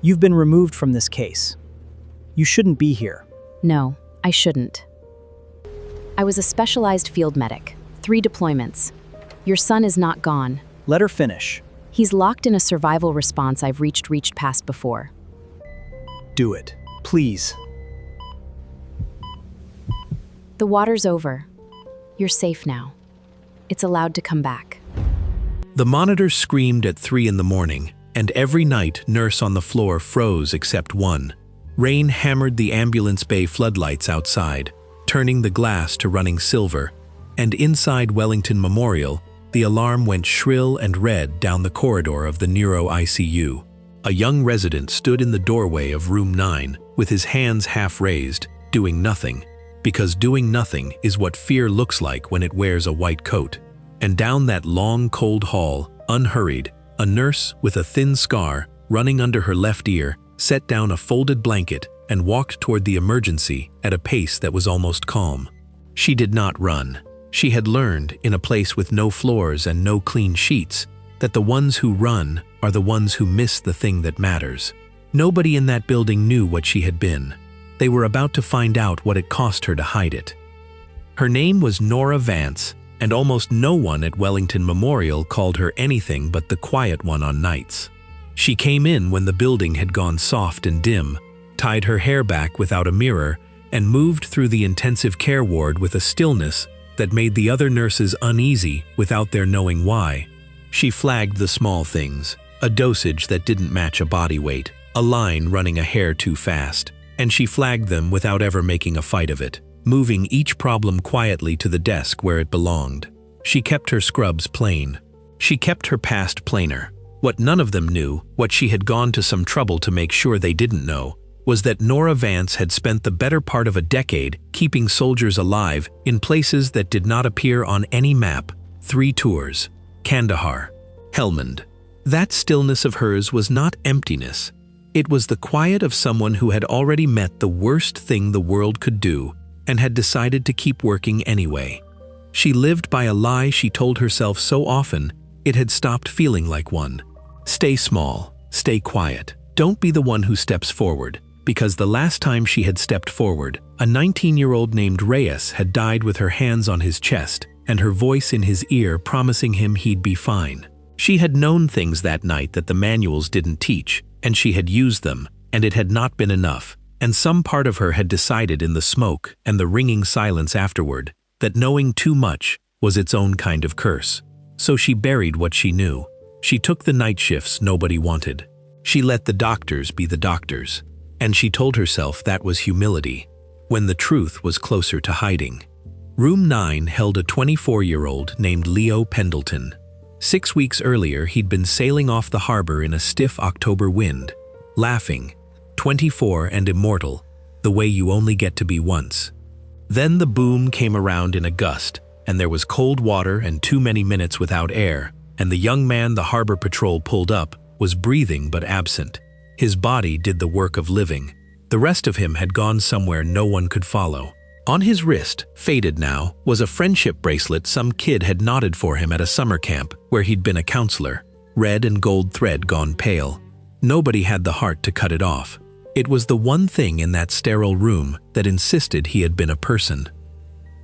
You've been removed from this case. You shouldn't be here. No, I shouldn't. I was a specialized field medic. 3 deployments. Your son is not gone. Let her finish. He's locked in a survival response I've reached past before. Do it, please. The water's over. You're safe now. It's allowed to come back. The monitor screamed at 3 in the morning, and every night nurse on the floor froze except one. Rain hammered the ambulance bay floodlights outside, turning the glass to running silver, and inside Wellington Memorial, the alarm went shrill and red down the corridor of the neuro ICU. A young resident stood in the doorway of room 9 with his hands half raised, doing nothing, because doing nothing is what fear looks like when it wears a white coat. And down that long, cold hall, unhurried, a nurse with a thin scar running under her left ear set down a folded blanket and walked toward the emergency at a pace that was almost calm. She did not run. She had learned, in a place with no floors and no clean sheets, that the ones who run are the ones who miss the thing that matters. Nobody in that building knew what she had been. They were about to find out what it cost her to hide it. Her name was Nora Vance, and almost no one at Wellington Memorial called her anything but the quiet one on nights. She came in when the building had gone soft and dim, tied her hair back without a mirror, and moved through the intensive care ward with a stillness that made the other nurses uneasy without their knowing why. She flagged the small things, a dosage that didn't match a body weight, a line running a hair too fast, and she flagged them without ever making a fight of it, moving each problem quietly to the desk where it belonged. She kept her scrubs plain. She kept her past plainer. What none of them knew, what she had gone to some trouble to make sure they didn't know, was that Nora Vance had spent the better part of a decade keeping soldiers alive in places that did not appear on any map. 3 tours. Kandahar. Helmand. That stillness of hers was not emptiness. It was the quiet of someone who had already met the worst thing the world could do and had decided to keep working anyway. She lived by a lie she told herself so often it had stopped feeling like one. Stay small. Stay quiet. Don't be the one who steps forward. Because the last time she had stepped forward, a 19-year-old named Reyes had died with her hands on his chest and her voice in his ear promising him he'd be fine. She had known things that night that the manuals didn't teach, and she had used them, and it had not been enough, and some part of her had decided in the smoke and the ringing silence afterward that knowing too much was its own kind of curse. So she buried what she knew. She took the night shifts nobody wanted. She let the doctors be the doctors. And she told herself that was humility, when the truth was closer to hiding. Room 9 held a 24-year-old named Leo Pendleton. 6 weeks earlier, he'd been sailing off the harbor in a stiff October wind, laughing, 24 and immortal, the way you only get to be once. Then the boom came around in a gust, and there was cold water and too many minutes without air, and the young man the harbor patrol pulled up was breathing but absent. His body did the work of living. The rest of him had gone somewhere no one could follow. On his wrist, faded now, was a friendship bracelet some kid had knotted for him at a summer camp where he'd been a counselor, red and gold thread gone pale. Nobody had the heart to cut it off. It was the one thing in that sterile room that insisted he had been a person.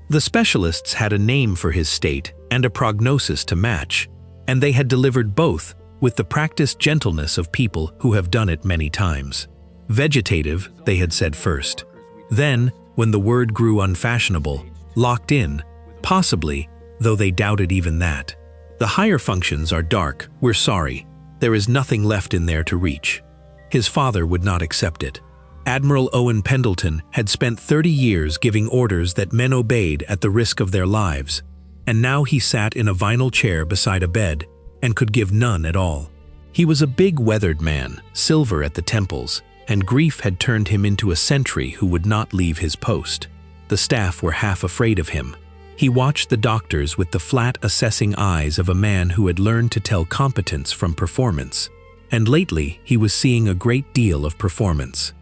The specialists had a name for his state and a prognosis to match, and they had delivered both with the practiced gentleness of people who have done it many times. Vegetative, they had said first. Then, when the word grew unfashionable, locked in, possibly, though they doubted even that. The higher functions are dark, we're sorry. There is nothing left in there to reach. His father would not accept it. Admiral Leo Pendleton had spent 30 years giving orders that men obeyed at the risk of their lives, and now he sat in a vinyl chair beside a bed and could give none at all. He was a big weathered man, silver at the temples, and grief had turned him into a sentry who would not leave his post. The staff were half afraid of him. He watched the doctors with the flat, assessing eyes of a man who had learned to tell competence from performance. And lately, he was seeing a great deal of performance.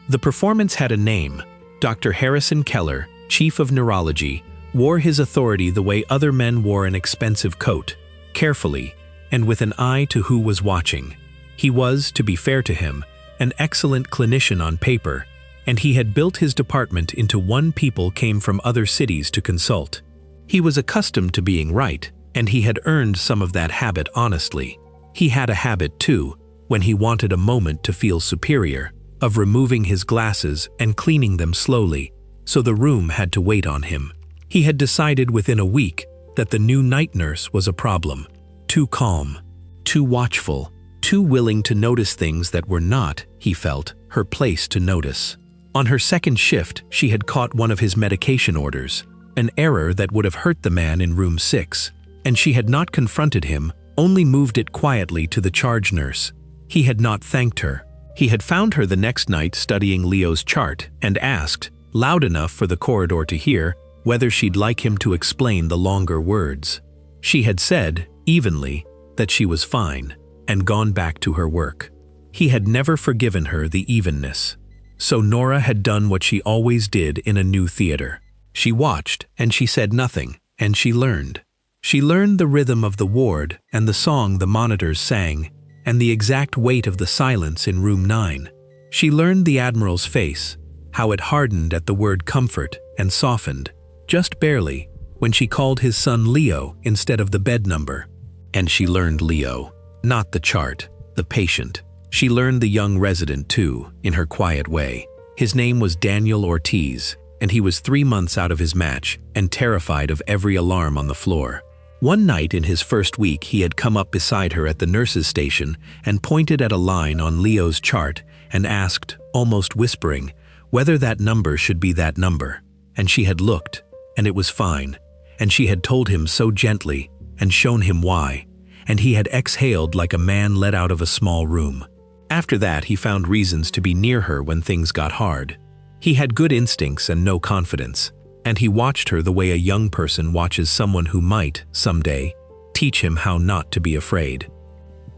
The performance had a name. Dr. Harrison Keller, chief of neurology, wore his authority the way other men wore an expensive coat, carefully, and with an eye to who was watching. He was, to be fair to him, an excellent clinician on paper, and he had built his department into one people came from other cities to consult. He was accustomed to being right, and he had earned some of that habit honestly. He had a habit too, when he wanted a moment to feel superior, of removing his glasses and cleaning them slowly, so the room had to wait on him. He had decided within a week that the new night nurse was a problem. Too calm, too watchful, too willing to notice things that were not, he felt, her place to notice. On her second shift, she had caught one of his medication orders, an error that would have hurt the man in room 6, and she had not confronted him, only moved it quietly to the charge nurse. He had not thanked her. He had found her the next night studying Leo's chart and asked, loud enough for the corridor to hear, whether she'd like him to explain the longer words. She had said, evenly, that she was fine, and gone back to her work. He had never forgiven her the evenness. So Nora had done what she always did in a new theater. She watched, and she said nothing, and she learned. She learned the rhythm of the ward and the song the monitors sang, and the exact weight of the silence in room 9. She learned the Admiral's face, how it hardened at the word comfort and softened, just barely, when she called his son Leo instead of the bed number. And she learned Leo, not the chart, the patient. She learned the young resident too, in her quiet way. His name was Daniel Ortiz, and he was 3 months out of his match and terrified of every alarm on the floor. One night in his first week, he had come up beside her at the nurse's station and pointed at a line on Leo's chart and asked, almost whispering, whether that number should be that number. And she had looked, and it was fine, and she had told him so gently and shown him why, and he had exhaled like a man let out of a small room. After that, he found reasons to be near her when things got hard. He had good instincts and no confidence, and he watched her the way a young person watches someone who might, someday, teach him how not to be afraid.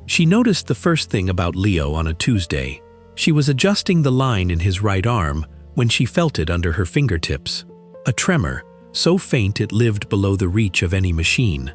She noticed the first thing about Leo on a Tuesday. She was adjusting the line in his right arm when she felt it under her fingertips. A tremor, so faint it lived below the reach of any machine.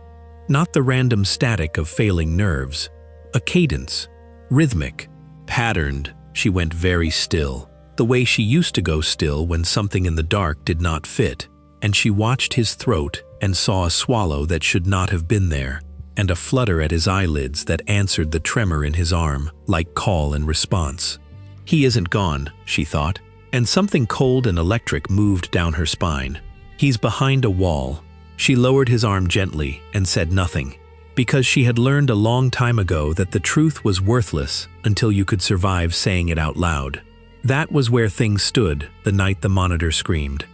Not the random static of failing nerves. A cadence, rhythmic, patterned. She went very still, the way she used to go still when something in the dark did not fit, and she watched his throat and saw a swallow that should not have been there, and a flutter at his eyelids that answered the tremor in his arm, like call and response. He isn't gone, she thought, and something cold and electric moved down her spine. He's behind a wall. She lowered his arm gently and said nothing, because she had learned a long time ago that the truth was worthless until you could survive saying it out loud. That was where things stood the night the monitor screamed.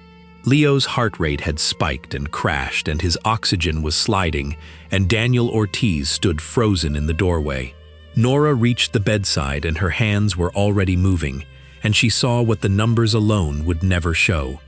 Leo's heart rate had spiked and crashed, and his oxygen was sliding, and Daniel Ortiz stood frozen in the doorway. Nora reached the bedside, and her hands were already moving, and she saw what the numbers alone would never show,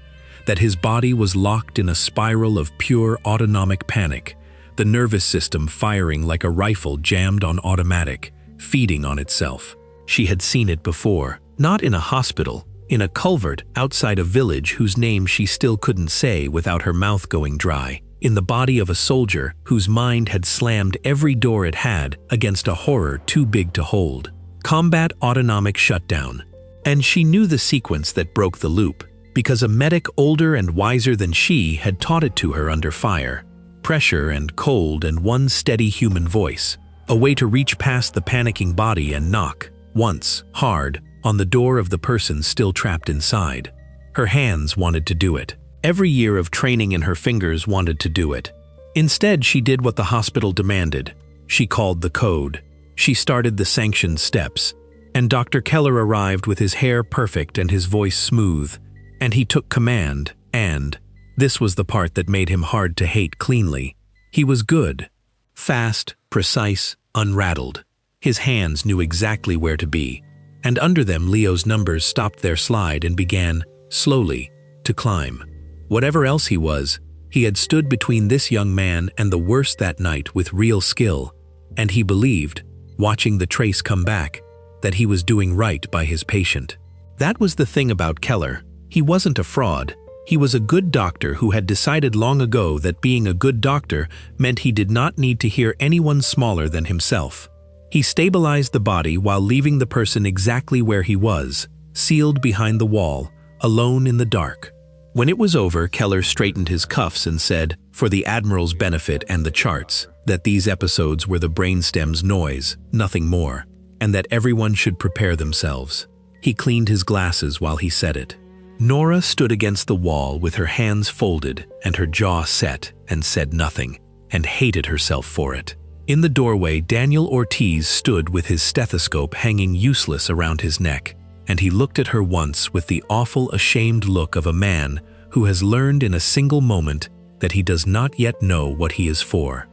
that his body was locked in a spiral of pure autonomic panic, the nervous system firing like a rifle jammed on automatic, feeding on itself. She had seen it before, not in a hospital, in a culvert outside a village whose name she still couldn't say without her mouth going dry, in the body of a soldier whose mind had slammed every door it had against a horror too big to hold. Combat autonomic shutdown. And she knew the sequence that broke the loop, because a medic older and wiser than she had taught it to her under fire. Pressure and cold and one steady human voice. A way to reach past the panicking body and knock, once, hard, on the door of the person still trapped inside. Her hands wanted to do it. Every year of training in her fingers wanted to do it. Instead, she did what the hospital demanded. She called the code. She started the sanctioned steps. And Dr. Keller arrived with his hair perfect and his voice smooth. And he took command, and this was the part that made him hard to hate cleanly. He was good. Fast, precise, unrattled. His hands knew exactly where to be. And under them, Leo's numbers stopped their slide and began, slowly, to climb. Whatever else he was, he had stood between this young man and the worst that night with real skill, and he believed, watching the trace come back, that he was doing right by his patient. That was the thing about Keller. He wasn't a fraud. He was a good doctor who had decided long ago that being a good doctor meant he did not need to hear anyone smaller than himself. He stabilized the body while leaving the person exactly where he was, sealed behind the wall, alone in the dark. When it was over, Keller straightened his cuffs and said, for the Admiral's benefit and the charts, that these episodes were the brainstem's noise, nothing more, and that everyone should prepare themselves. He cleaned his glasses while he said it. Nora stood against the wall with her hands folded and her jaw set and said nothing, and hated herself for it. In the doorway, Daniel Ortiz stood with his stethoscope hanging useless around his neck, and he looked at her once with the awful, ashamed look of a man who has learned in a single moment that he does not yet know what he is for.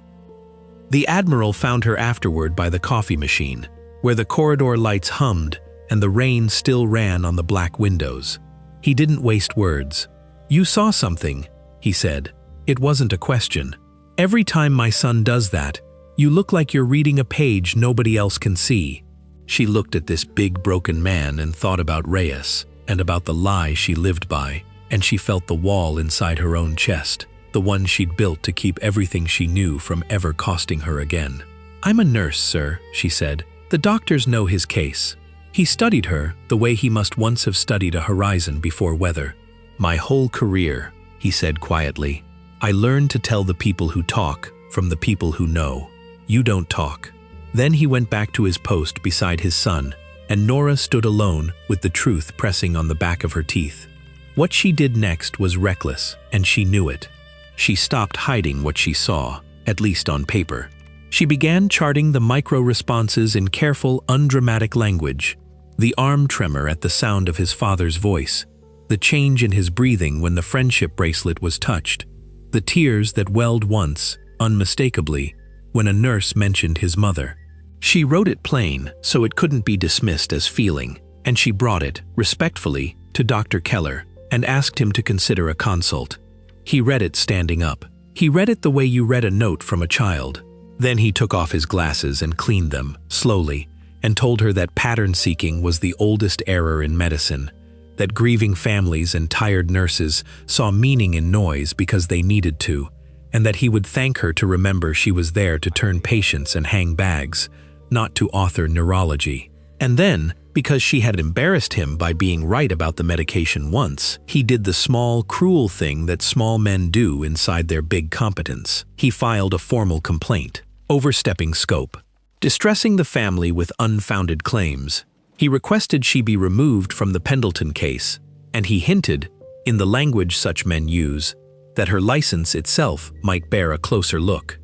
The Admiral found her afterward by the coffee machine, where the corridor lights hummed and the rain still ran on the black windows. He didn't waste words. "You saw something," he said. "It wasn't a question. Every time my son does that, you look like you're reading a page nobody else can see." She looked at this big broken man and thought about Reyes and about the lie she lived by, and she felt the wall inside her own chest, the one she'd built to keep everything she knew from ever costing her again. "I'm a nurse, sir," she said. "The doctors know his case." He studied her the way he must once have studied a horizon before weather. "My whole career," he said quietly, "I learned to tell the people who talk from the people who know. You don't talk." Then he went back to his post beside his son, and Nora stood alone with the truth pressing on the back of her teeth. What she did next was reckless, and she knew it. She stopped hiding what she saw, at least on paper. She began charting the micro-responses in careful, undramatic language. The arm tremor at the sound of his father's voice, the change in his breathing when the friendship bracelet was touched, the tears that welled once, unmistakably, when a nurse mentioned his mother. She wrote it plain so it couldn't be dismissed as feeling, and she brought it, respectfully, to Dr. Keller and asked him to consider a consult. He read it standing up. He read it the way you read a note from a child. Then he took off his glasses and cleaned them, slowly, and told her that pattern-seeking was the oldest error in medicine, that grieving families and tired nurses saw meaning in noise because they needed to, and that he would thank her to remember she was there to turn patients and hang bags, not to author neurology. And then, because she had embarrassed him by being right about the medication once, he did the small, cruel thing that small men do inside their big competence. He filed a formal complaint, overstepping scope, distressing the family with unfounded claims. He requested she be removed from the Pendleton case, and he hinted, in the language such men use, that her license itself might bear a closer look.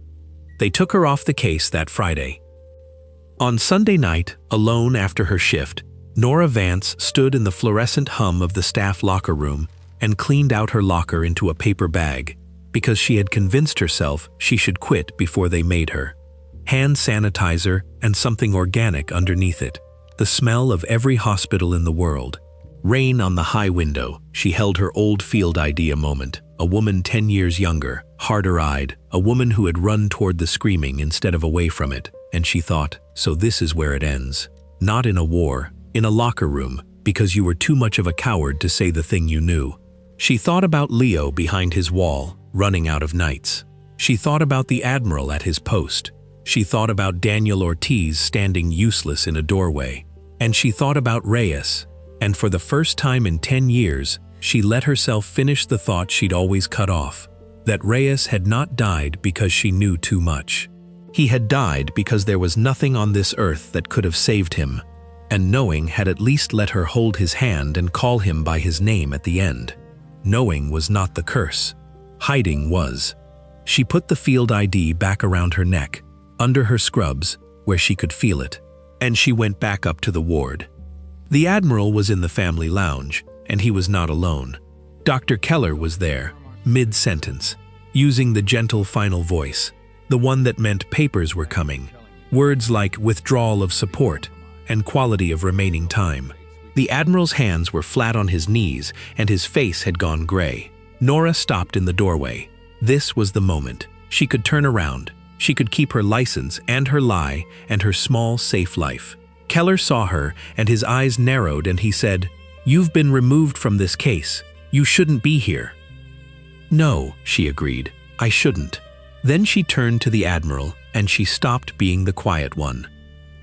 They took her off the case that Friday. On Sunday night, alone after her shift, Nora Vance stood in the fluorescent hum of the staff locker room and cleaned out her locker into a paper bag, because she had convinced herself she should quit before they made her. Hand sanitizer and something organic underneath it. The smell of every hospital in the world. Rain on the high window. She held her old field idea moment. A woman 10 years younger, harder-eyed, a woman who had run toward the screaming instead of away from it. And she thought, so this is where it ends. Not in a war, in a locker room, because you were too much of a coward to say the thing you knew. She thought about Leo behind his wall, running out of nights. She thought about the Admiral at his post. She thought about Daniel Ortiz standing useless in a doorway. And she thought about Reyes. And for the first time in 10 years, she let herself finish the thought she'd always cut off, that Reyes had not died because she knew too much. He had died because there was nothing on this earth that could have saved him, and knowing had at least let her hold his hand and call him by his name at the end. Knowing was not the curse. Hiding was. She put the field ID back around her neck, under her scrubs, where she could feel it, and she went back up to the ward. The Admiral was in the family lounge, and he was not alone. Dr. Keller was there, mid-sentence, using the gentle final voice, the one that meant papers were coming, words like withdrawal of support and quality of remaining time. The Admiral's hands were flat on his knees, and his face had gone gray. Nora stopped in the doorway. This was the moment. She could turn around. She could keep her license and her lie and her small, safe life. Keller saw her, and his eyes narrowed, and he said, "You've been removed from this case. You shouldn't be here." "No," she agreed, "I shouldn't." Then she turned to the Admiral, and she stopped being the quiet one.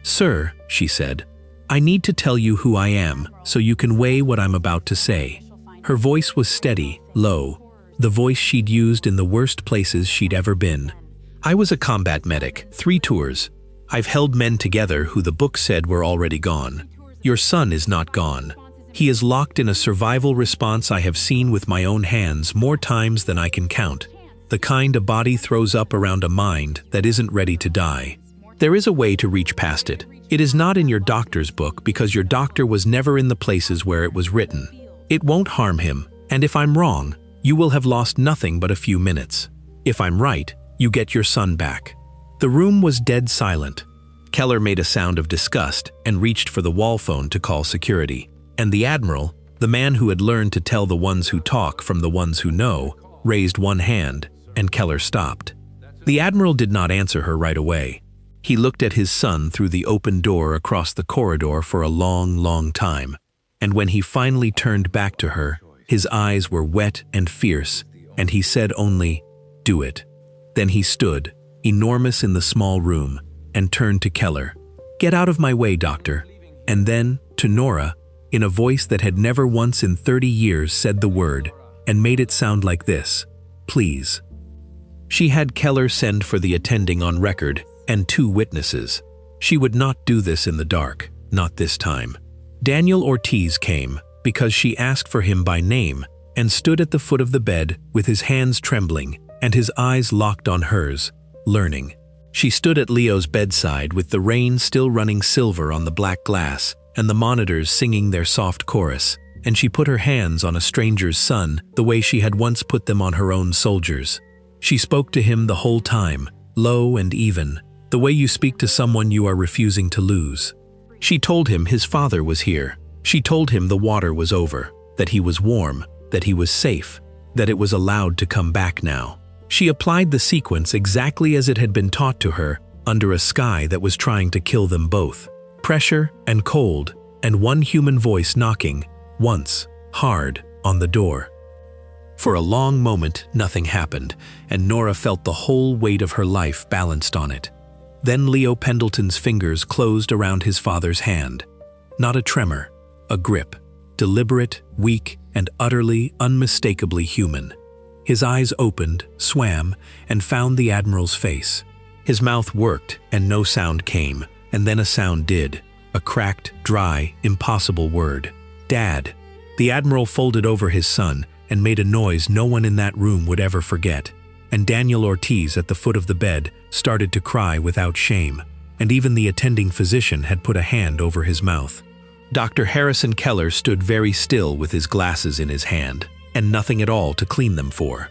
"Sir," she said, "I need to tell you who I am so you can weigh what I'm about to say." Her voice was steady, low, the voice she'd used in the worst places she'd ever been. "I was a combat medic, 3 tours. I've held men together who the book said were already gone. Your son is not gone. He is locked in a survival response I have seen with my own hands more times than I can count. The kind a body throws up around a mind that isn't ready to die. There is a way to reach past it. It is not in your doctor's book because your doctor was never in the places where it was written. It won't harm him, and if I'm wrong, you will have lost nothing but a few minutes. If I'm right, you get your son back." The room was dead silent. Keller made a sound of disgust and reached for the wall phone to call security. And the Admiral, the man who had learned to tell the ones who talk from the ones who know, raised one hand, and Keller stopped. The Admiral did not answer her right away. He looked at his son through the open door across the corridor for a long, long time, and when he finally turned back to her, his eyes were wet and fierce, and he said only, "Do it." Then he stood, enormous in the small room, and turned to Keller. "Get out of my way, doctor." And then, to Nora, in a voice that had never once in 30 years said the word, and made it sound like this, "Please." She had Keller send for the attending on record and 2 witnesses. She would not do this in the dark, not this time. Daniel Ortiz came because she asked for him by name and stood at the foot of the bed with his hands trembling and his eyes locked on hers, learning. She stood at Leo's bedside with the rain still running silver on the black glass and the monitors singing their soft chorus, and she put her hands on a stranger's son the way she had once put them on her own soldiers. She spoke to him the whole time, low and even, the way you speak to someone you are refusing to lose. She told him his father was here. She told him the water was over, that he was warm, that he was safe, that it was allowed to come back now. She applied the sequence exactly as it had been taught to her, under a sky that was trying to kill them both. Pressure and cold, and one human voice knocking, once, hard, on the door. For a long moment, nothing happened, and Nora felt the whole weight of her life balanced on it. Then Leo Pendleton's fingers closed around his father's hand. Not a tremor, a grip, deliberate, weak, and utterly, unmistakably human. His eyes opened, swam, and found the Admiral's face. His mouth worked, and no sound came, and then a sound did. A cracked, dry, impossible word. "Dad." The Admiral folded over his son and made a noise no one in that room would ever forget. And Daniel Ortiz at the foot of the bed started to cry without shame, and even the attending physician had put a hand over his mouth. Dr. Harrison Keller stood very still with his glasses in his hand, and nothing at all to clean them for.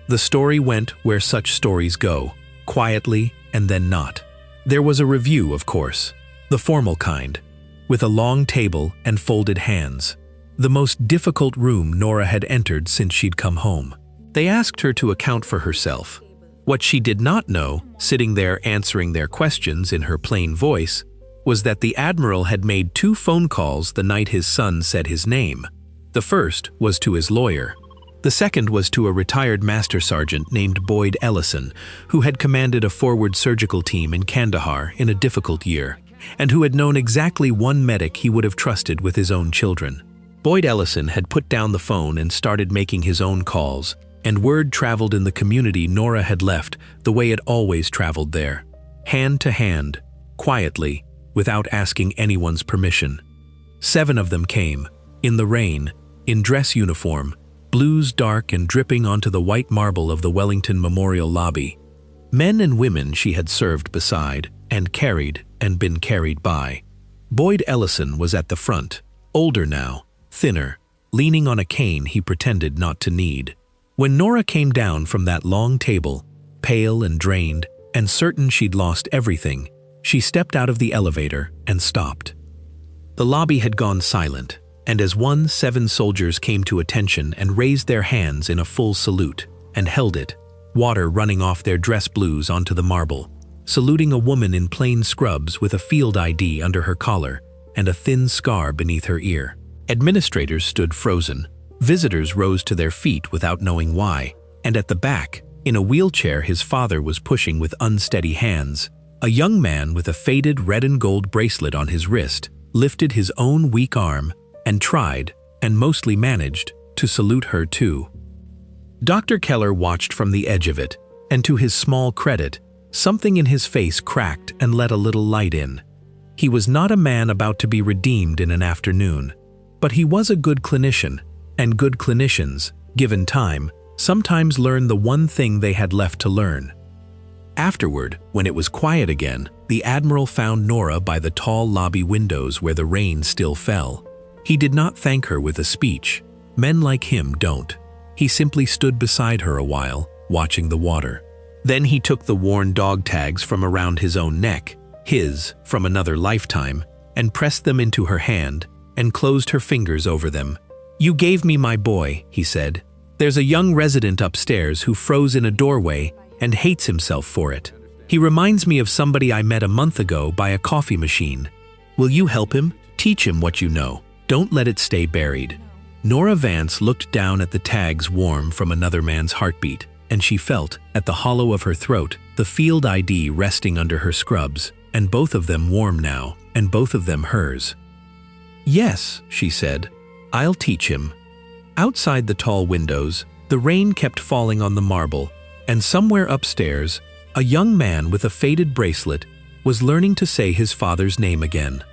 The story went where such stories go, quietly and then not. There was a review, of course, the formal kind, with a long table and folded hands. The most difficult room Nora had entered since she'd come home. They asked her to account for herself. What she did not know, sitting there answering their questions in her plain voice, was that the Admiral had made 2 phone calls the night his son said his name. The first was to his lawyer. The second was to a retired master sergeant named Boyd Ellison, who had commanded a forward surgical team in Kandahar in a difficult year, and who had known exactly one medic he would have trusted with his own children. Boyd Ellison had put down the phone and started making his own calls, and word traveled in the community Nora had left the way it always traveled there, hand to hand, quietly, without asking anyone's permission. 7 of them came, in the rain, in dress uniform, blues dark and dripping onto the white marble of the Wellington Memorial lobby. Men and women she had served beside, and carried, and been carried by. Boyd Ellison was at the front, older now, thinner, leaning on a cane he pretended not to need. When Nora came down from that long table, pale and drained, and certain she'd lost everything, she stepped out of the elevator and stopped. The lobby had gone silent, and as 7 soldiers came to attention and raised their hands in a full salute, and held it, water running off their dress blues onto the marble, saluting a woman in plain scrubs with a field ID under her collar and a thin scar beneath her ear. Administrators stood frozen. Visitors rose to their feet without knowing why, and at the back, in a wheelchair his father was pushing with unsteady hands, A young man with a faded red and gold bracelet on his wrist lifted his own weak arm and tried, and mostly managed, to salute her too. Dr. Keller watched from the edge of it, and to his small credit, something in his face cracked and let a little light in. He was not a man about to be redeemed in an afternoon, but he was a good clinician, and good clinicians, given time, sometimes learn the one thing they had left to learn. Afterward, when it was quiet again, the Admiral found Nora by the tall lobby windows where the rain still fell. He did not thank her with a speech. Men like him don't. He simply stood beside her a while, watching the water. Then he took the worn dog tags from around his own neck, his from another lifetime, and pressed them into her hand and closed her fingers over them. "You gave me my boy," he said. "There's a young resident upstairs who froze in a doorway and hates himself for it. He reminds me of somebody I met a month ago by a coffee machine. Will you help him? Teach him what you know. Don't let it stay buried." Nora Vance looked down at the tags warm from another man's heartbeat, and she felt, at the hollow of her throat, the field ID resting under her scrubs, and both of them warm now, and both of them hers. "Yes," she said, "I'll teach him." Outside the tall windows, the rain kept falling on the marble, and somewhere upstairs, a young man with a faded bracelet was learning to say his father's name again.